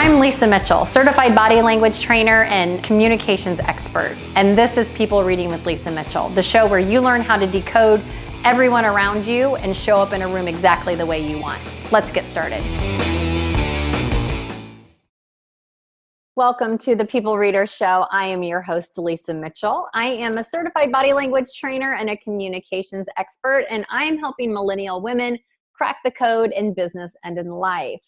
I'm Lisa Mitchell, certified body language trainer and communications expert. And this is People Reading with Lisa Mitchell, the show where you learn how to decode everyone around you and show up in a room exactly the way you want. Let's get started. Welcome to the People Reader Show. I am your host, Lisa Mitchell. I am a certified body language trainer and a communications expert, and I am helping millennial women crack the code in business and in life.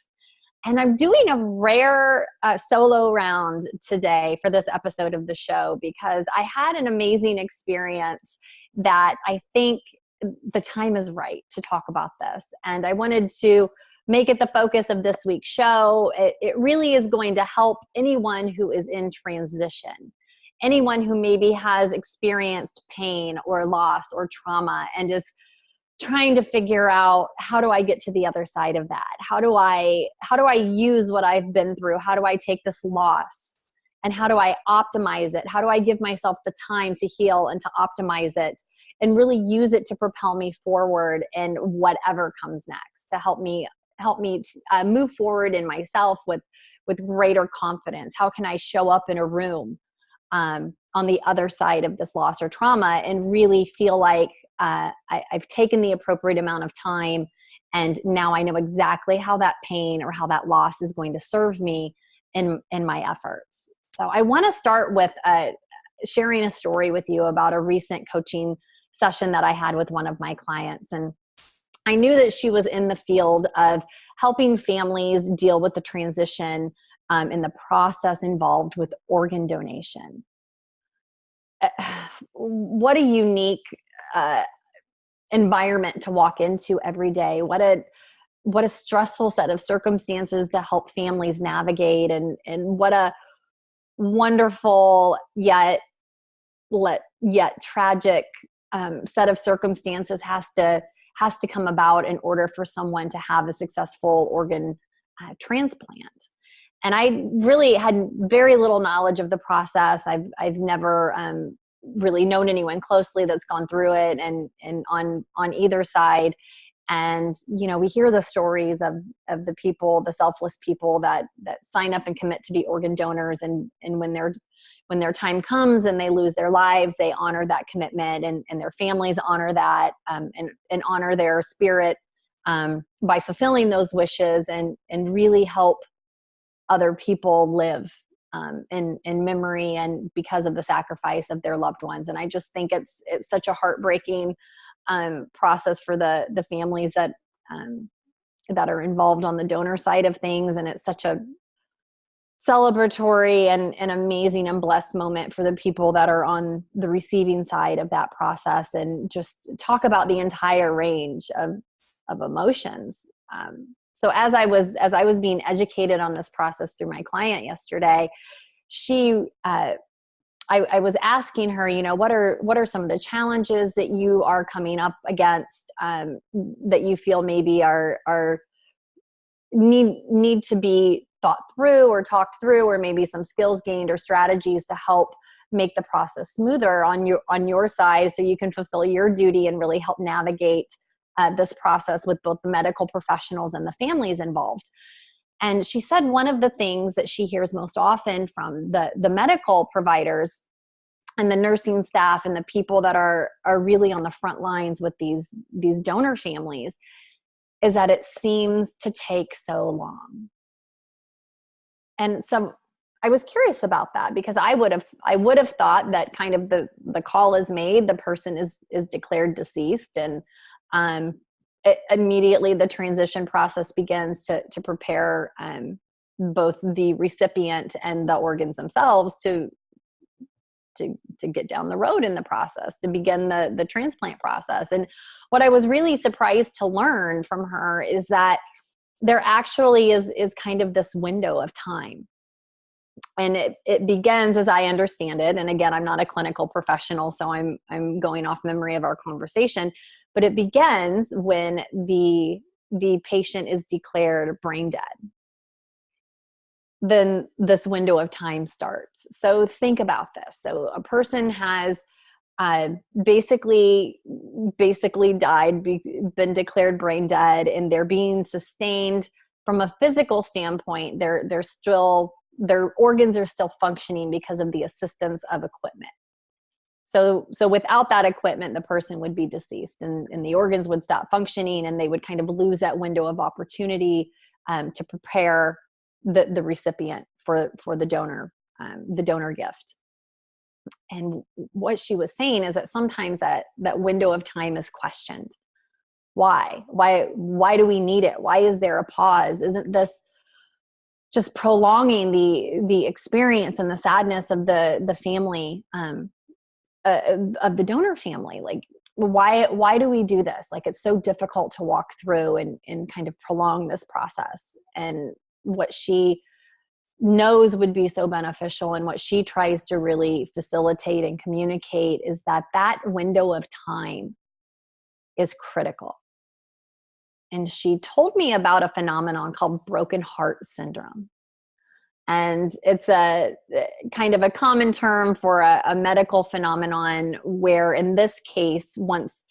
And I'm doing a rare solo round today for this episode of the show because I had an amazing experience that I think the time is right to talk about this. And I wanted to make it the focus of this week's show. It really is going to help anyone who is in transition, anyone who maybe has experienced pain or loss or trauma and is trying to figure out, how do I get to the other side of that? How do I use what I've been through? How do I take this loss and how do I optimize it? How do I give myself the time to heal and to optimize it and really use it to propel me forward in whatever comes next, to help me move forward in myself with greater confidence? How can I show up in a room on the other side of this loss or trauma and really feel like I've taken the appropriate amount of time, and now I know exactly how that pain or how that loss is going to serve me in my efforts. So I want to start with sharing a story with you about a recent coaching session that I had with one of my clients. And I knew that she was in the field of helping families deal with the transition in the process involved with organ donation. What a unique environment to walk into every day. What a stressful set of circumstances to help families navigate, and what a wonderful yet tragic set of circumstances has to come about in order for someone to have a successful organ transplant. And I really had very little knowledge of the process. I've never really known anyone closely that's gone through it, and on either side. And we hear the stories of the people, the selfless people that sign up and commit to be organ donors, and when their time comes and they lose their lives, they honor that commitment, and their families honor that, and honor their spirit by fulfilling those wishes, and really help other people live in memory and because of the sacrifice of their loved ones. And I just think it's such a heartbreaking process for the families that are involved on the donor side of things. And it's such a celebratory and an amazing and blessed moment for the people that are on the receiving side of that process, and just talk about the entire range of emotions. So as I was being educated on this process through my client yesterday, I was asking her, what are some of the challenges that you are coming up against, that you feel maybe are need to be thought through or talked through, or maybe some skills gained or strategies to help make the process smoother on your side, so you can fulfill your duty and really help navigate this process with both the medical professionals and the families involved. And she said one of the things that she hears most often from the medical providers and the nursing staff and the people that are really on the front lines with these donor families is that it seems to take so long. And so I was curious about that, because I would have thought that kind of the call is made, the person is declared deceased, and immediately the transition process begins to prepare both the recipient and the organs themselves to get down the road in the process, to begin the transplant process. And what I was really surprised to learn from her is that there actually is kind of this window of time. And it begins, as I understand it, and again, I'm not a clinical professional, so I'm going off memory of our conversation, but it begins when the patient is declared brain dead. Then this window of time starts. So think about this. So a person has basically died, been declared brain dead, and they're being sustained from a physical standpoint, their organs are still functioning because of the assistance of equipment. So without that equipment, the person would be deceased, and the organs would stop functioning, and they would kind of lose that window of opportunity to prepare the recipient for the donor gift. And what she was saying is that sometimes that window of time is questioned. Why do we need it? Why is there a pause? Isn't this just prolonging the experience and the sadness of the family, of the donor family? Like, why do we do this? Like, it's so difficult to walk through and kind of prolong this process. And what she knows would be so beneficial, and what she tries to really facilitate and communicate, is that window of time is critical. And she told me about a phenomenon called broken heart syndrome. And it's a kind of a common term for a medical phenomenon where, in this case, once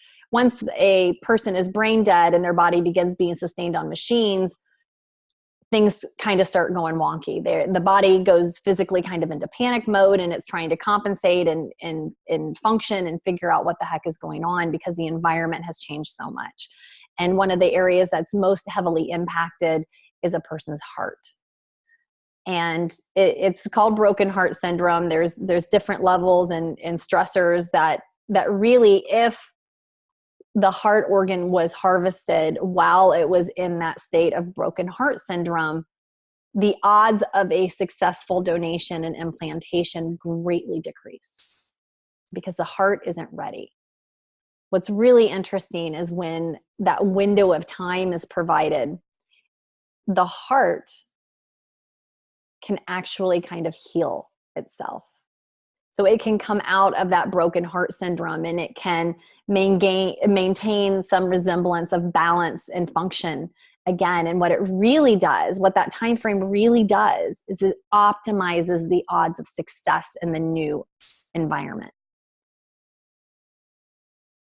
a person is brain dead and their body begins being sustained on machines, things kind of start going wonky. The body goes physically kind of into panic mode, and it's trying to compensate and function and figure out what the heck is going on, because the environment has changed so much. And one of the areas that's most heavily impacted is a person's heart. And it's called broken heart syndrome. There's different levels and stressors that really, if the heart organ was harvested while it was in that state of broken heart syndrome, the odds of a successful donation and implantation greatly decrease because the heart isn't ready. What's really interesting is when that window of time is provided, the heart can actually kind of heal itself. So it can come out of that broken heart syndrome, and it can maintain some resemblance of balance and function again. And what it really does, what that time frame really does, is it optimizes the odds of success in the new environment.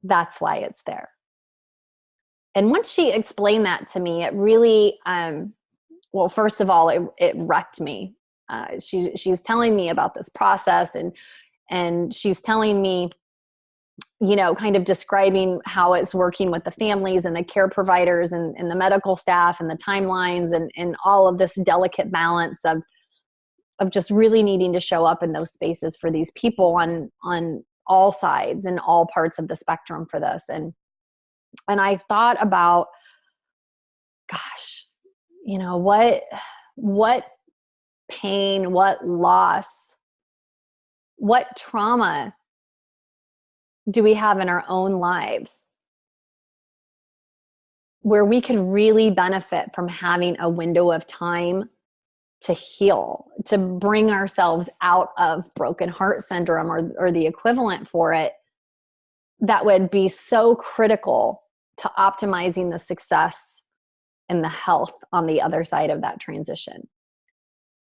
That's why it's there. And once she explained that to me, it really, well, first of all, it wrecked me. She's telling me about this process, and she's telling me, kind of describing how it's working with the families and the care providers and the medical staff and the timelines and all of this delicate balance of just really needing to show up in those spaces for these people on all sides and all parts of the spectrum for this. And I thought about, gosh, what pain, what loss, what trauma do we have in our own lives where we could really benefit from having a window of time to heal, to bring ourselves out of broken heart syndrome or the equivalent for it, that would be so critical to optimizing the success and the health on the other side of that transition.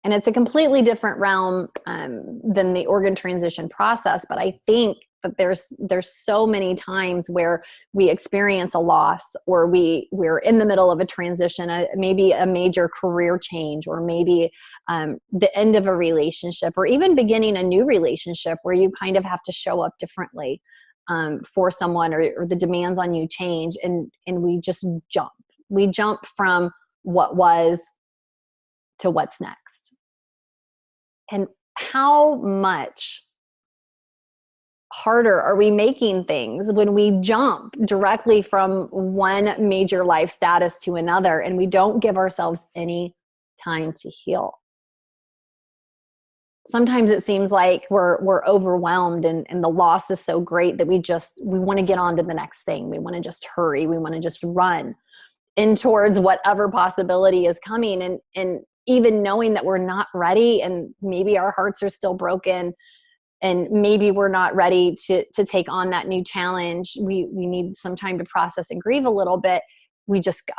And it's a completely different realm than the organ transition process, but I think that there's so many times where we experience a loss, or we're in the middle of a transition, maybe a major career change, or maybe the end of a relationship, or even beginning a new relationship where you kind of have to show up differently for someone, or the demands on you change, and we just jump. We jump from what was to what's next. And how much harder are we making things when we jump directly from one major life status to another, and we don't give ourselves any time to heal? Sometimes it seems like we're overwhelmed, and the loss is so great that we want to get on to the next thing. We want to just hurry. We want to just run in towards whatever possibility is coming. And even knowing that we're not ready, and maybe our hearts are still broken, and maybe we're not ready to take on that new challenge. We need some time to process and grieve a little bit. We just go.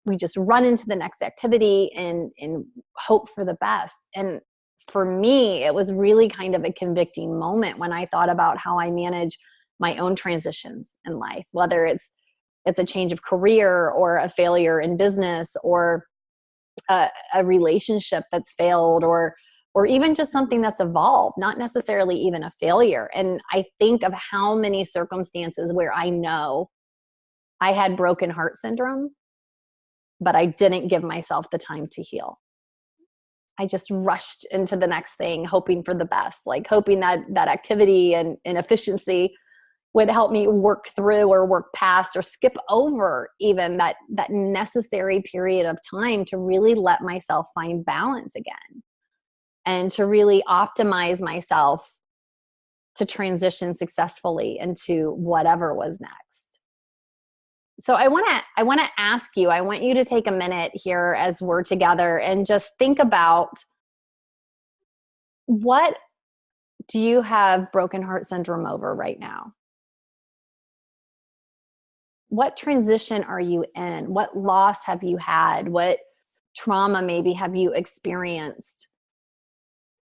We just run into the next activity and hope for the best. And for me, it was really kind of a convicting moment when I thought about how I manage my own transitions in life, whether it's a change of career, or a failure in business, or a relationship that's failed, or even just something that's evolved, not necessarily even a failure. And I think of how many circumstances where I know I had broken heart syndrome, but I didn't give myself the time to heal. I just rushed into the next thing, hoping for the best, like hoping that that activity and efficiency would help me work through or work past or skip over even that necessary period of time to really let myself find balance again and to really optimize myself to transition successfully into whatever was next. So I want to ask you, I want you to take a minute here as we're together and just think about, what do you have broken heart syndrome over right now? What transition are you in? What loss have you had? What trauma maybe have you experienced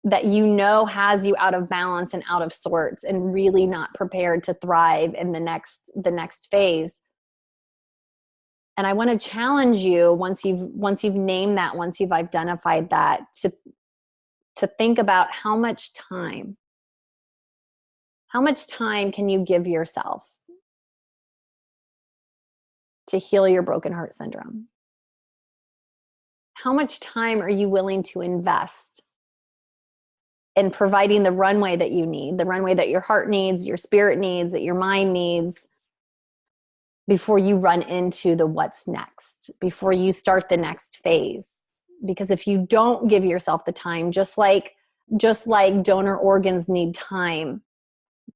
that you know has you out of balance and out of sorts and really not prepared to thrive in the next phase? And I want to challenge you, once you've named that, once you've identified that, to think about how much time can you give yourself to heal your broken heart syndrome? How much time are you willing to invest in providing the runway that you need, the runway that your heart needs, your spirit needs, that your mind needs, before you run into the what's next, before you start the next phase? Because if you don't give yourself the time, just like donor organs need time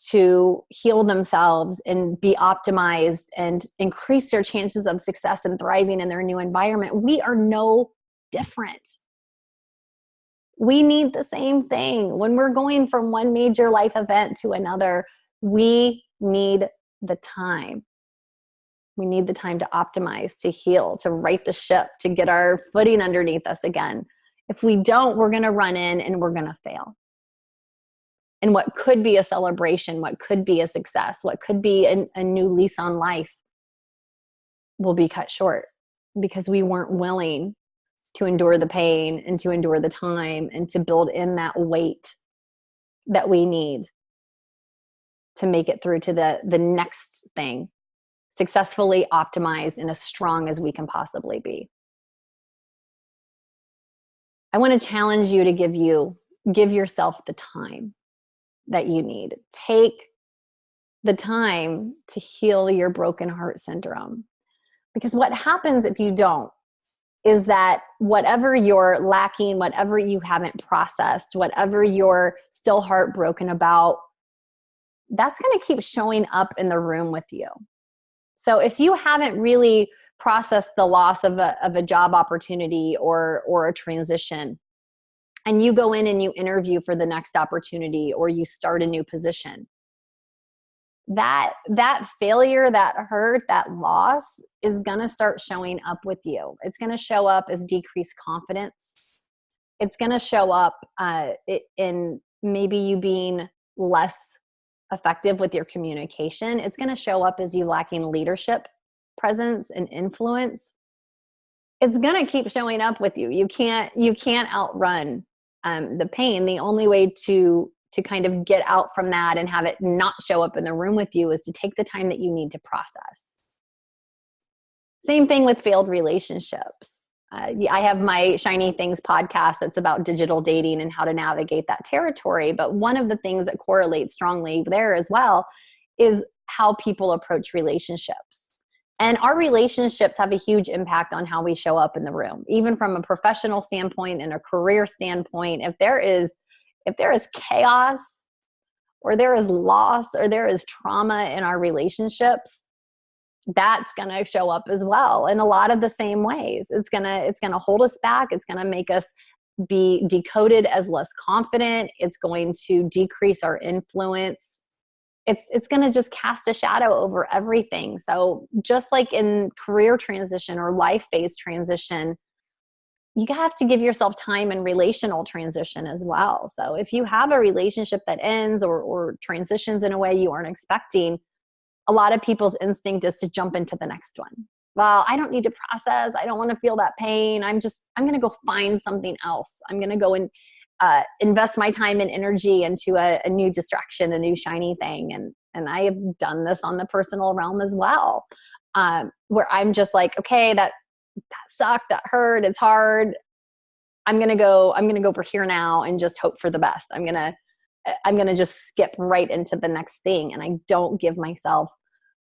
to heal themselves and be optimized and increase their chances of success and thriving in their new environment, we are no different. We need the same thing. When we're going from one major life event to another, we need the time. We need the time to optimize, to heal, to right the ship, to get our footing underneath us again. If we don't, we're going to run in and we're going to fail. And what could be a celebration, what could be a success, what could be a new lease on life will be cut short because we weren't willing to endure the pain and to endure the time and to build in that weight that we need to make it through to the next thing, successfully optimized and as strong as we can possibly be. I want to challenge you to give yourself the time that you need. Take the time to heal your broken heart syndrome. Because what happens if you don't is that whatever you're lacking, whatever you haven't processed, whatever you're still heartbroken about, that's going to keep showing up in the room with you. So if you haven't really processed the loss of a job opportunity or a transition, and you go in and you interview for the next opportunity or you start a new position, that failure, that hurt, that loss is going to start showing up with you. It's going to show up as decreased confidence. It's going to show up in maybe you being less effective with your communication. It's going to show up as you lacking leadership, presence, and influence. It's going to keep showing up with you. You can't outrun the pain. The only way to kind of get out from that and have it not show up in the room with you is to take the time that you need to process. Same thing with failed relationships. I have my Shiny Things podcast that's about digital dating and how to navigate that territory. But one of the things that correlates strongly there as well is how people approach relationships. And our relationships have a huge impact on how we show up in the room, even from a professional standpoint and a career standpoint. If there is chaos or there is loss or there is trauma in our relationships, that's going to show up as well in a lot of the same ways. It's going to hold us back. It's going to make us be decoded as less confident. It's going to decrease our influence. It's going to just cast a shadow over everything. So just like in career transition or life phase transition, you have to give yourself time in relational transition as well. So if you have a relationship that ends or transitions in a way you aren't expecting, a lot of people's instinct is to jump into the next one. well, I don't need to process. I don't want to feel that pain. I'm going to go find something else. I'm going to go and invest my time and energy into a new distraction, a new shiny thing. And I have done this on the personal realm as well, where I'm just like, okay, that sucked, that hurt, it's hard. I'm going to go over here now and just hope for the best. I'm going to just skip right into the next thing. And I don't give myself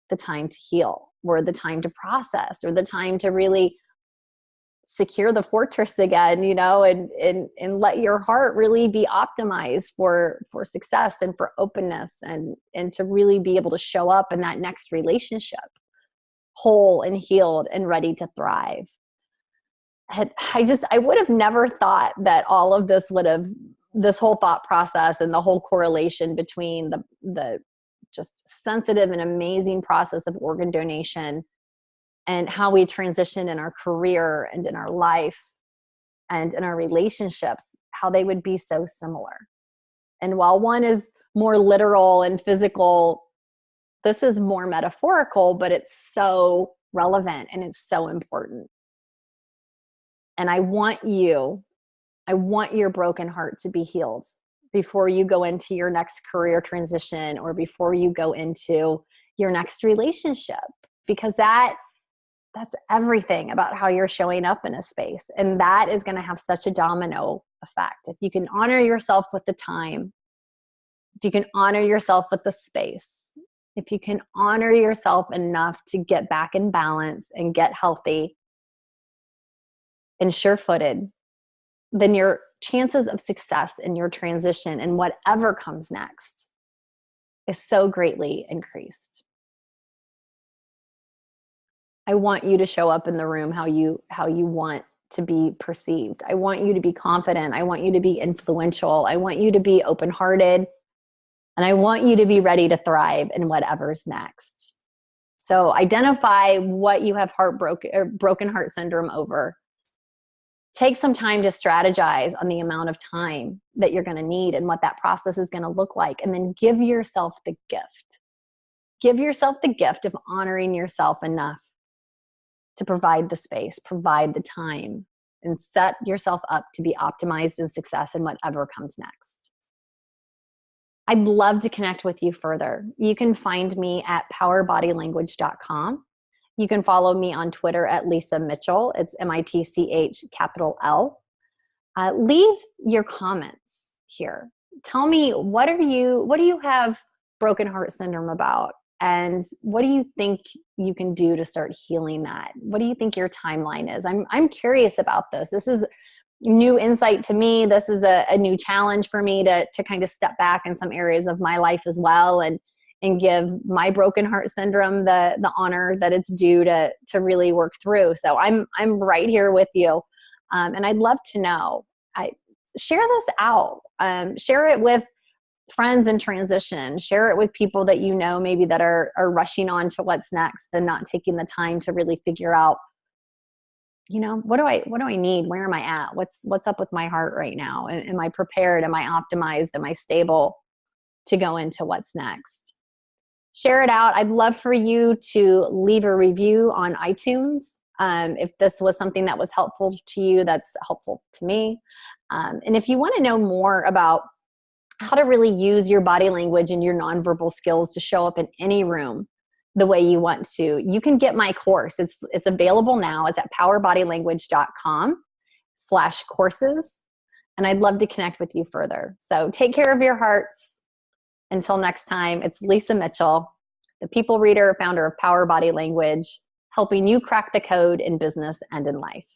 the time to heal, or the time to process, or the time to really secure the fortress again, and let your heart really be optimized for success and for openness, and to really be able to show up in that next relationship whole and healed and ready to thrive. And I would have never thought that all of this this whole thought process and the whole correlation between the just sensitive and amazing process of organ donation and how we transition in our career and in our life and in our relationships, how they would be so similar. And while one is more literal and physical, this is more metaphorical, but it's so relevant and it's so important. And I want your broken heart to be healed before you go into your next career transition, or before you go into your next relationship, because that's everything about how you're showing up in a space. And that is going to have such a domino effect. If you can honor yourself with the time, if you can honor yourself with the space, if you can honor yourself enough to get back in balance and get healthy and sure-footed, then your chances of success in your transition and whatever comes next is so greatly increased. I want you to show up in the room how you want to be perceived. I want you to be confident. I want you to be influential. I want you to be open-hearted. And I want you to be ready to thrive in whatever's next. So identify what you have broken heart syndrome over. Take some time to strategize on the amount of time that you're going to need and what that process is going to look like. And then give yourself the gift. Give yourself the gift of honoring yourself enough to provide the space, provide the time, and set yourself up to be optimized in success in whatever comes next. I'd love to connect with you further. You can find me at powerbodylanguage.com. You can follow me on Twitter at Lisa Mitchell. It's MITCH capital L. Leave your comments here. Tell me, what do you have broken heart syndrome about? And what do you think you can do to start healing that? What do you think your timeline is? I'm curious about this. This is new insight to me. This is a new challenge for me to kind of step back in some areas of my life as well, and give my broken heart syndrome the honor that it's due to really work through. So I'm right here with you. And I'd love to know, share this out. Share it with friends in transition. Share it with people that you know maybe that are rushing on to what's next and not taking the time to really figure out, what do I need? Where am I at? What's up with my heart right now? Am I prepared? Am I optimized? Am I stable to go into what's next? Share it out. I'd love for you to leave a review on iTunes. If this was something that was helpful to you, that's helpful to me. And if you want to know more about how to really use your body language and your nonverbal skills to show up in any room the way you want to, you can get my course. It's available now. It's at powerbodylanguage.com/courses. And I'd love to connect with you further. So take care of your hearts. Until next time, it's Lisa Mitchell, the people reader, founder of Power Body Language, helping you crack the code in business and in life.